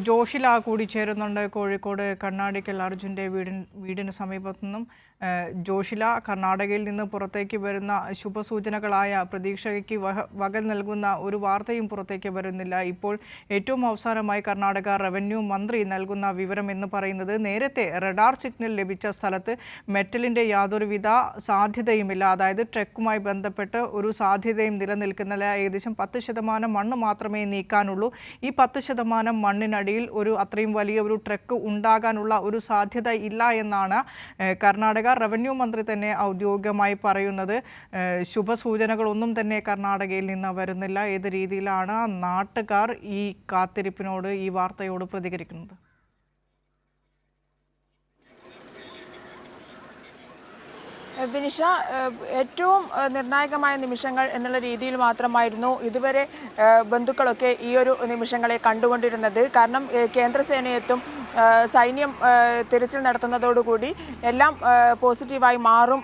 ജോഷില കൂടി ചേരുന്നുണ്ട്. കോഴിക്കോട് കണ്ണാടിക്കൽ അർജുൻ്റെ വീടിന് സമീപത്തു നിന്നും. ജോഷില, കർണാടകയിൽ നിന്ന് പുറത്തേക്ക് വരുന്ന ശുഭസൂചനകളായ പ്രതീക്ഷയ്ക്ക് വക നൽകുന്ന ഒരു വാർത്തയും പുറത്തേക്ക് വരുന്നില്ല. ഇപ്പോൾ ഏറ്റവും അവസാനമായി കർണാടക റവന്യൂ മന്ത്രി നൽകുന്ന വിവരം എന്ന് പറയുന്നത്, നേരത്തെ റഡാർ സിഗ്നൽ ലഭിച്ച സ്ഥലത്ത് മെറ്റലിൻ്റെ യാതൊരുവിധ സാധ്യതയുമില്ല. അതായത് ട്രക്കുമായി ബന്ധപ്പെട്ട് ഒരു സാധ്യതയും നിലനിൽക്കുന്നില്ല. ഏകദേശം 10% മണ്ണ് മാത്രമേ നീക്കാനുള്ളൂ. ഈ 10% മണ്ണിനടിയിൽ അത്രയും വലിയ ഒരു ട്രക്ക് ഉണ്ടാകാനുള്ള ഒരു സാധ്യത ഇല്ല എന്നാണ് കർണാടക റവന്യൂ മന്ത്രി തന്നെ ഔദ്യോഗികമായി പറയുന്നത്. ശുഭസൂചനകളൊന്നും തന്നെ കർണാടകയിൽ നിന്ന് വരുന്നില്ല. ഏത് രീതിയിലാണ് നാട്ടുകാർ ഈ കാത്തിരിപ്പിനോട്, ഈ വാർത്തയോട് പ്രതികരിക്കുന്നത്? വിനിഷ, ഏറ്റവും നിർണായകമായ നിമിഷങ്ങൾ എന്നുള്ള രീതിയിൽ മാത്രമായിരുന്നു ഇതുവരെ ബന്ധുക്കളൊക്കെ ഈ ഒരു നിമിഷങ്ങളെ കണ്ടുകൊണ്ടിരുന്നത്. കാരണം കേന്ദ്രസേനയെത്തും സൈന്യം തിരച്ചിൽ നടത്തുന്നതോടുകൂടി എല്ലാം പോസിറ്റീവായി മാറും,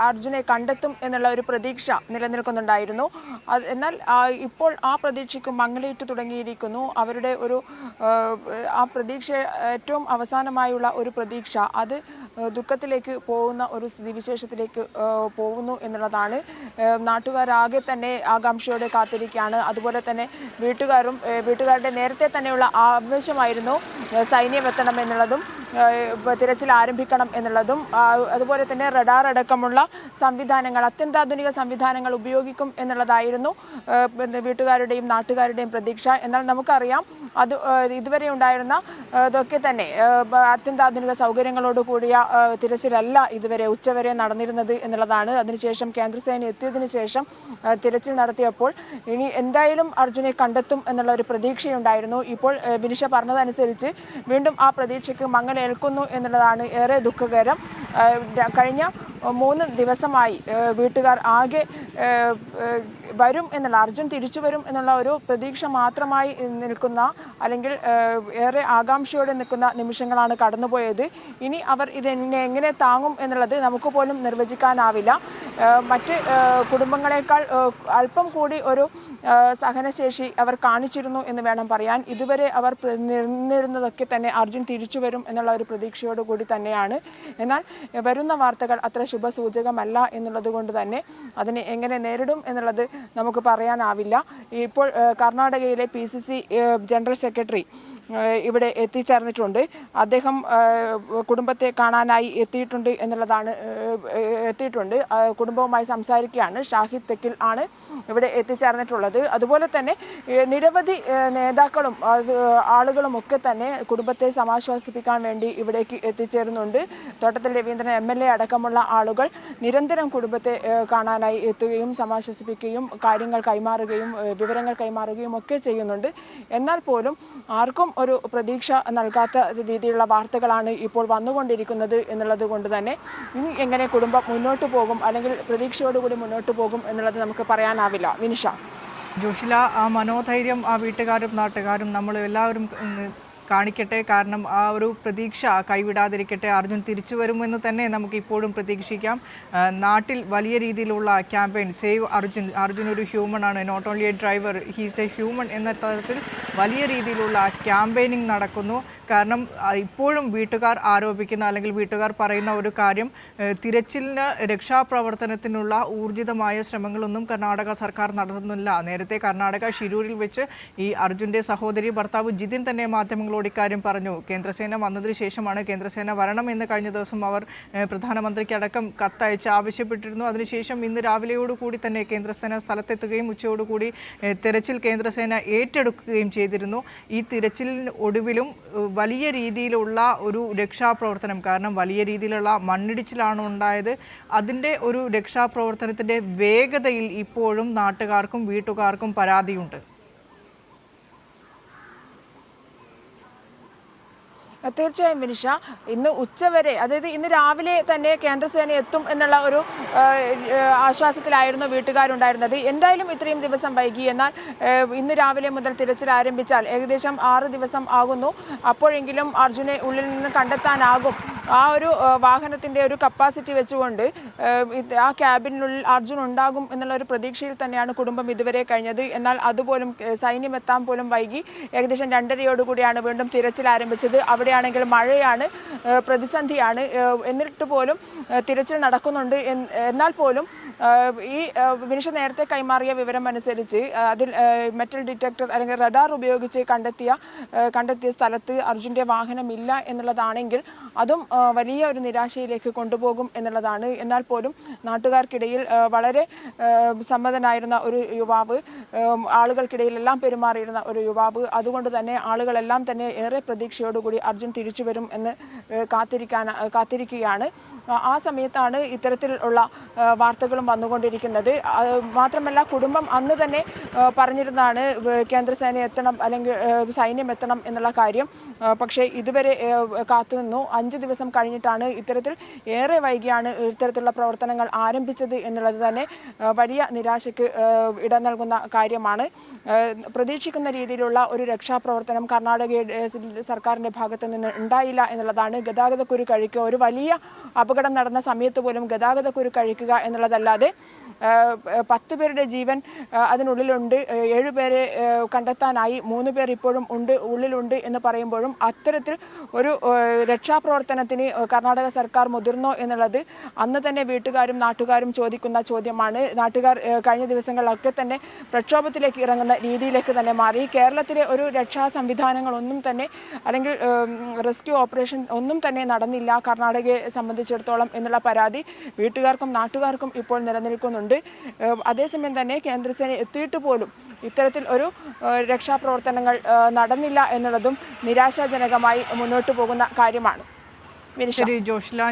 അർജുനെ കണ്ടെത്തും എന്നുള്ള ഒരു പ്രതീക്ഷ നിലനിൽക്കുന്നുണ്ടായിരുന്നു. എന്നാൽ ഇപ്പോൾ ആ പ്രതീക്ഷയ്ക്ക് മങ്ങലേറ്റ് തുടങ്ങിയിരിക്കുന്നു. അവരുടെ ആ പ്രതീക്ഷ, ഏറ്റവും അവസാനമായുള്ള ഒരു പ്രതീക്ഷ, അത് ദുഃഖത്തിലേക്ക് പോകുന്ന ഒരു സ്ഥിതിവിശേഷത്തിലേക്ക് പോകുന്നു എന്നുള്ളതാണ്. നാട്ടുകാരാകെ തന്നെ ആകാംക്ഷയോടെ കാത്തിരിക്കുകയാണ്. അതുപോലെ തന്നെ വീട്ടുകാരുടെ നേരത്തെ തന്നെയുള്ള ആവശ്യമായിരുന്നു സൈന്യം എത്തണം എന്നുള്ളതും തിരച്ചിൽ ആരംഭിക്കണം എന്നുള്ളതും. അതുപോലെ തന്നെ റഡാർ അടക്കമുള്ള സംവിധാനങ്ങൾ, അത്യന്താധുനിക സംവിധാനങ്ങൾ ഉപയോഗിക്കും എന്നുള്ളതായിരുന്നു വീട്ടുകാരുടെയും നാട്ടുകാരുടെയും പ്രതീക്ഷ. എന്നാൽ നമുക്കറിയാം, ഇതുവരെ ഉണ്ടായിരുന്ന ഇതൊക്കെ തന്നെ അത്യന്താധുനിക സൗകര്യങ്ങളോട് കൂടിയ തിരച്ചിലല്ല ഇതുവരെ ഉച്ചവരെ നടന്നിരുന്നത് എന്നുള്ളതാണ്. അതിനുശേഷം കേന്ദ്രസേന എത്തിയതിനു ശേഷം തിരച്ചിൽ നടത്തിയപ്പോൾ ഇനി എന്തായാലും അർജുനെ കണ്ടെത്തും എന്നുള്ള ഒരു പ്രതീക്ഷയുണ്ടായിരുന്നു. ഇപ്പോൾ വിനിഷ പറഞ്ഞതനുസരിച്ച് വീണ്ടും ആ പ്രതീക്ഷയ്ക്ക് മങ്ങലേൽക്കുന്നു എന്നുള്ളതാണ് ഏറെ ദുഃഖകരം. കഴിഞ്ഞ 3 ദിവസമായി വീട്ടുകാർ ആകെ വരും എന്നുള്ള, അർജുൻ തിരിച്ചു വരും എന്നുള്ള ഒരു പ്രതീക്ഷ മാത്രമായി നിൽക്കുന്ന, അല്ലെങ്കിൽ ഏറെ ആകാംക്ഷയോടെ നിൽക്കുന്ന നിമിഷങ്ങളാണ് കടന്നുപോയത്. ഇനി അവർ എങ്ങനെ താങ്ങും എന്നുള്ളത് നമുക്ക് പോലും നിർവചിക്കാനാവില്ല. മറ്റ് കുടുംബങ്ങളെക്കാൾ അല്പം കൂടി ഒരു സഹനശേഷി അവർ കാണിച്ചിരുന്നു എന്ന് വേണം പറയാൻ. ഇതുവരെ അവർ നിന്നിരുന്നതൊക്കെ തന്നെ അർജുൻ തിരിച്ചു വരും എന്നുള്ള ഒരു പ്രതീക്ഷയോടുകൂടി തന്നെയാണ്. എന്നാൽ വരുന്ന വാർത്തകൾ അത്ര ശുഭസൂചകമല്ല എന്നുള്ളത് കൊണ്ട് തന്നെ അതിനെ എങ്ങനെ നേരിടും എന്നുള്ളത് നമുക്ക് പറയാനാവില്ല. ഇപ്പോൾ കർണാടകയിലെ PCC ജനറൽ സെക്രട്ടറി ഇവിടെ എത്തിച്ചേർന്നിട്ടുണ്ട്. അദ്ദേഹം കുടുംബത്തെ കാണാനായി എത്തിയിട്ടുണ്ട്. കുടുംബവുമായി സംസാരിക്കുകയാണ്. ഷാഹിദ് തെക്കിൽ ആണ് ഇവിടെ എത്തിച്ചേർന്നിട്ടുള്ളത്. അതുപോലെ തന്നെ നിരവധി നേതാക്കളും ആളുകളും ഒക്കെ തന്നെ കുടുംബത്തെ സമാശ്വസിപ്പിക്കാൻ വേണ്ടി ഇവിടേക്ക് എത്തിച്ചേരുന്നുണ്ട്. തോട്ടത്തിൽ രവീന്ദ്രൻ MLA അടക്കമുള്ള ആളുകൾ നിരന്തരം കുടുംബത്തെ കാണാനായി എത്തുകയും സമാശ്വസിപ്പിക്കുകയും കാര്യങ്ങൾ കൈമാറുകയും വിവരങ്ങൾ കൈമാറുകയും ഒക്കെ ചെയ്യുന്നുണ്ട്. എന്നാൽ പോലും ആർക്കും ഒരു പ്രതീക്ഷ നൽകാത്ത രീതിയിലുള്ള വാർത്തകളാണ് ഇപ്പോൾ വന്നുകൊണ്ടിരിക്കുന്നത് എന്നുള്ളത് കൊണ്ട് തന്നെ ഇനി എങ്ങനെ കുടുംബം മുന്നോട്ട് പോകും, അല്ലെങ്കിൽ പ്രതീക്ഷയോടുകൂടി മുന്നോട്ട് പോകും എന്നുള്ളത് നമുക്ക് പറയാനാവില്ല. വിനിഷ, ജോഷില, ആ മനോധൈര്യം ആ വീട്ടുകാരും നാട്ടുകാരും നമ്മൾ എല്ലാവരും കാണിക്കട്ടെ. കാരണം ആ ഒരു പ്രതീക്ഷ കൈവിടാതിരിക്കട്ടെ. അർജുൻ തിരിച്ചു വരുമെന്ന് തന്നെ നമുക്ക് ഇപ്പോഴും പ്രതീക്ഷിക്കാം. നാട്ടിൽ വലിയ രീതിയിലുള്ള ക്യാമ്പയിൻ, സേവ് അർജുൻ ഒരു ഹ്യൂമൺ ആണ്, not only a driver, he's a human എന്ന തരത്തിൽ വലിയ രീതിയിലുള്ള ക്യാമ്പയിനിങ് നടക്കുന്നു. കാരണം ഇപ്പോഴും വീട്ടുകാർ ആരോപിക്കുന്ന, അല്ലെങ്കിൽ വീട്ടുകാർ പറയുന്ന ഒരു കാര്യം, തിരച്ചിലിന് രക്ഷാപ്രവർത്തനത്തിനുള്ള ഊർജിതമായ ശ്രമങ്ങളൊന്നും കർണാടക സർക്കാർ നടത്തുന്നില്ല. നേരത്തെ കർണാടക ഷിരൂരിൽ വെച്ച് ഈ അർജുൻ്റെ സഹോദരി ഭർത്താവ് ജിതിൻ തന്നെ മാധ്യമങ്ങളോട് ഇക്കാര്യം പറഞ്ഞു. കേന്ദ്രസേന വന്നതിന് ശേഷമാണ്, കേന്ദ്രസേന വരണം എന്ന് കഴിഞ്ഞ ദിവസം അവർ പ്രധാനമന്ത്രിക്ക് അടക്കം കത്തയച്ച് ആവശ്യപ്പെട്ടിരുന്നു. അതിനുശേഷം ഇന്ന് രാവിലെയോടുകൂടി തന്നെ കേന്ദ്രസേന സ്ഥലത്തെത്തുകയും ഉച്ചയോടുകൂടി തെരച്ചിൽ കേന്ദ്രസേന ഏറ്റെടുക്കുകയും ചെയ്തിരുന്നു. ഈ തിരച്ചിലിന് ഒടുവിലും വലിയ രീതിയിലുള്ള ഒരു രക്ഷാപ്രവർത്തനം, കാരണം വലിയ രീതിയിലുള്ള മണ്ണിടിച്ചിലാണ് ഉണ്ടായത്. അതിൻ്റെ ഒരു രക്ഷാപ്രവർത്തനത്തിൻ്റെ വേഗതയിൽ ഇപ്പോഴും നാട്ടുകാർക്കും വീട്ടുകാർക്കും പരാതിയുണ്ട്. തീർച്ചയായും വിനിഷ, ഇന്ന് ഉച്ചവരെ, അതായത് ഇന്ന് രാവിലെ തന്നെ കേന്ദ്രസേന എത്തും എന്നുള്ള ഒരു ആശ്വാസത്തിലായിരുന്നു വീട്ടുകാരുണ്ടായിരുന്നത്. എന്തായാലും ഇത്രയും ദിവസം വൈകി. എന്നാൽ ഇന്ന് രാവിലെ മുതൽ തിരച്ചിൽ ആരംഭിച്ചാൽ ഏകദേശം 6 ദിവസം ആകുന്നു. അപ്പോഴെങ്കിലും അർജുനെ ഉള്ളിൽ നിന്ന് കണ്ടെത്താനാകും ആ ഒരു വാഹനത്തിൻ്റെ ഒരു കപ്പാസിറ്റി വെച്ചുകൊണ്ട് ആ ക്യാബിനുള്ളിൽ അർജുൻ ഉണ്ടാകും എന്നുള്ള ഒരു പ്രതീക്ഷയിൽ തന്നെയാണ് കുടുംബം ഇതുവരെ കഴിഞ്ഞത്. എന്നാൽ അതുപോലും സൈന്യം എത്താൻ പോലും വൈകി. ഏകദേശം 2:30യോടുകൂടിയാണ് വീണ്ടും തിരച്ചിൽ ആരംഭിച്ചത്. അവിടെയാണെങ്കിൽ മഴയാണ്, പ്രതിസന്ധിയാണ്. എന്നിട്ട് പോലും തിരച്ചിൽ നടക്കുന്നുണ്ട്. എന്നാൽ പോലും ഈ വിനിഷ നേരത്തെ കൈമാറിയ വിവരം അനുസരിച്ച് അതിൽ മെറ്റൽ ഡിറ്റക്ടർ അല്ലെങ്കിൽ റഡാർ ഉപയോഗിച്ച് കണ്ടെത്തിയ സ്ഥലത്ത് അർജുൻ്റെ വാഹനമില്ല എന്നുള്ളതാണെങ്കിൽ അതും വലിയ ഒരു നിരാശയിലേക്ക് കൊണ്ടുപോകും എന്നുള്ളതാണ്. എന്നാൽ പോലും നാട്ടുകാർക്കിടയിൽ വളരെ സമ്മതനായിരുന്ന ഒരു യുവാവ്, ആളുകൾക്കിടയിലെല്ലാം പെരുമാറിയിരുന്ന ഒരു യുവാവ്. അതുകൊണ്ട് തന്നെ ആളുകളെല്ലാം തന്നെ ഏറെ പ്രതീക്ഷയോടുകൂടി അർജുൻ തിരിച്ചു വരും എന്ന് കാത്തിരിക്കുകയാണ്. ആ സമയത്താണ് ഇത്തരത്തിലുള്ള വാർത്തകളും വന്നുകൊണ്ടിരിക്കുന്നത്. മാത്രമല്ല കുടുംബം അന്ന് തന്നെ പറഞ്ഞിരുന്നതാണ് കേന്ദ്രസേന എത്തണം അല്ലെങ്കിൽ സൈന്യം എത്തണം എന്നുള്ള കാര്യം. പക്ഷേ ഇതുവരെ കാത്തുനിന്നു. 5 ദിവസം കഴിഞ്ഞിട്ടാണ് ഇത്തരത്തിൽ ഏറെ വൈകിയാണ് ഇത്തരത്തിലുള്ള പ്രവർത്തനങ്ങൾ ആരംഭിച്ചത് എന്നുള്ളത് തന്നെ വലിയ നിരാശയ്ക്ക് ഇടം നൽകുന്ന കാര്യമാണ്. പ്രതീക്ഷിക്കുന്ന രീതിയിലുള്ള ഒരു രക്ഷാപ്രവർത്തനം കർണാടക സർക്കാരിൻ്റെ ഭാഗത്ത് നിന്ന് ഉണ്ടായില്ല എന്നുള്ളതാണ്. ഗതാഗതക്കുരു കഴിക്കുക, ഒരു വലിയ അപകടം നടന്ന സമയത്ത് പോലും ഗതാഗതക്കുരു കഴിക്കുക എന്നുള്ളതല്ലാതെ 10 പേരുടെ ജീവൻ അതിനുള്ളിലുണ്ട്, 7 പേരെ കണ്ടെത്താനായി, 3 പേർ ഇപ്പോഴും ഉള്ളിലുണ്ട് എന്ന് പറയുമ്പോഴും അത്തരത്തിൽ ഒരു രക്ഷാപ്രവർത്തനത്തിന് കർണാടക സർക്കാർ മുതിർന്നോ എന്നുള്ളത് അന്ന് തന്നെ വീട്ടുകാരും നാട്ടുകാരും ചോദിക്കുന്ന ചോദ്യമാണ്. നാട്ടുകാർ കഴിഞ്ഞ ദിവസങ്ങളിലൊക്കെ തന്നെ പ്രക്ഷോഭത്തിലേക്ക് ഇറങ്ങുന്ന രീതിയിലേക്ക് തന്നെ മാറി. കേരളത്തിലെ ഒരു രക്ഷാ സംവിധാനങ്ങളൊന്നും തന്നെ അല്ലെങ്കിൽ റെസ്ക്യൂ ഓപ്പറേഷൻ ഒന്നും തന്നെ നടന്നില്ല കർണാടകയെ സംബന്ധിച്ചിടത്തോളം എന്നുള്ള പരാതി വീട്ടുകാർക്കും നാട്ടുകാർക്കും ഇപ്പോൾ നിലനിൽക്കുന്നുണ്ട്. അതേസമയം തന്നെ കേന്ദ്രസേന എത്തിയിട്ട് പോലും ഇത്തരത്തിൽ ഒരു രക്ഷാപ്രവർത്തനങ്ങൾ നടന്നില്ല എന്നുള്ളതും നിരാശാജനകമായി മുന്നോട്ട് പോകുന്ന കാര്യമാണ്. ശരി ജോഷ്ല.